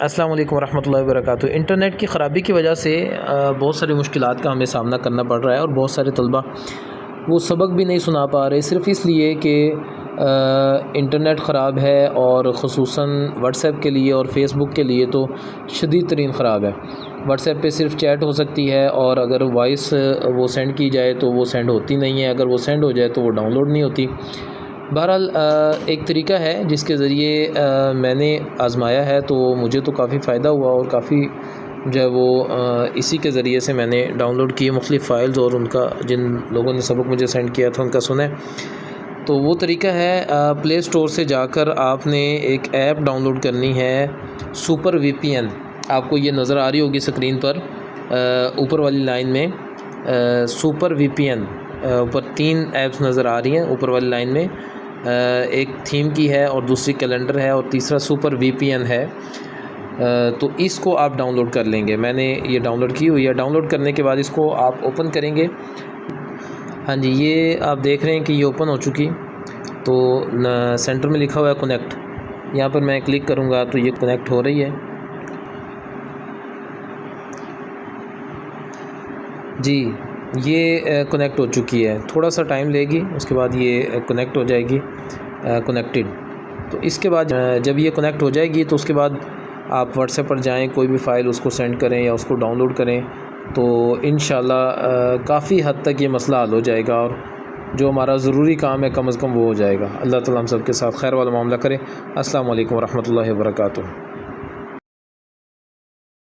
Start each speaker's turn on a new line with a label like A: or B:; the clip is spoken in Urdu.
A: السلام علیکم ورحمۃ اللہ وبرکاتہ۔ انٹرنیٹ کی خرابی کی وجہ سے بہت ساری مشکلات کا ہمیں سامنا کرنا پڑ رہا ہے، اور بہت سارے طلبہ وہ سبق بھی نہیں سنا پا رہے، صرف اس لیے کہ انٹرنیٹ خراب ہے، اور خصوصاً واٹس ایپ کے لیے اور فیس بک کے لیے تو شدید ترین خراب ہے۔ واٹس ایپ پہ صرف چیٹ ہو سکتی ہے، اور اگر وائس وہ سینڈ کی جائے تو وہ سینڈ ہوتی نہیں ہے، اگر وہ سینڈ ہو جائے تو وہ ڈاؤن لوڈ نہیں ہوتی۔ بہرحال ایک طریقہ ہے جس کے ذریعے میں نے آزمایا ہے، تو مجھے تو کافی فائدہ ہوا، اور کافی جو ہے وہ اسی کے ذریعے سے میں نے ڈاؤن لوڈ کیے مختلف فائلز، اور ان کا جن لوگوں نے سبق مجھے سینڈ کیا تھا ان کا سنیں۔ تو وہ طریقہ ہے، پلے اسٹور سے جا کر آپ نے ایک ایپ ڈاؤن لوڈ کرنی ہے، سپر وی پی این۔ آپ کو یہ نظر آ رہی ہوگی اسکرین پر اوپر والی لائن میں سپر وی پی این، اوپر 3 ایپس نظر آ رہی ہیں اوپر والی لائن میں، ایک تھیم کی ہے، اور دوسری کیلنڈر ہے، اور تیسرا سپر وی پی این ہے۔ تو اس کو آپ ڈاؤن لوڈ کر لیں گے، میں نے یہ ڈاؤن لوڈ کی ہوئی ہے۔ ڈاؤن لوڈ کرنے کے بعد اس کو آپ اوپن کریں گے۔ ہاں جی، یہ آپ دیکھ رہے ہیں کہ یہ اوپن ہو چکی، تو سینٹر میں لکھا ہوا ہے کنیکٹ، یہاں پر میں کلک کروں گا تو یہ کنیکٹ ہو رہی ہے جی۔ یہ کنیکٹ ہو چکی ہے، تھوڑا سا ٹائم لے گی، اس کے بعد یہ کنیکٹ ہو جائے گی، کنیکٹڈ۔ تو اس کے بعد جب یہ کنیکٹ ہو جائے گی تو اس کے بعد آپ واٹس ایپ پر جائیں، کوئی بھی فائل اس کو سینڈ کریں یا اس کو ڈاؤن لوڈ کریں، تو انشاءاللہ کافی حد تک یہ مسئلہ حل ہو جائے گا، اور جو ہمارا ضروری کام ہے کم از کم وہ ہو جائے گا۔ اللہ تعالیٰ ہم سب کے ساتھ خیر والا معاملہ کرے۔ السلام علیکم ورحمۃ اللہ وبرکاتہ۔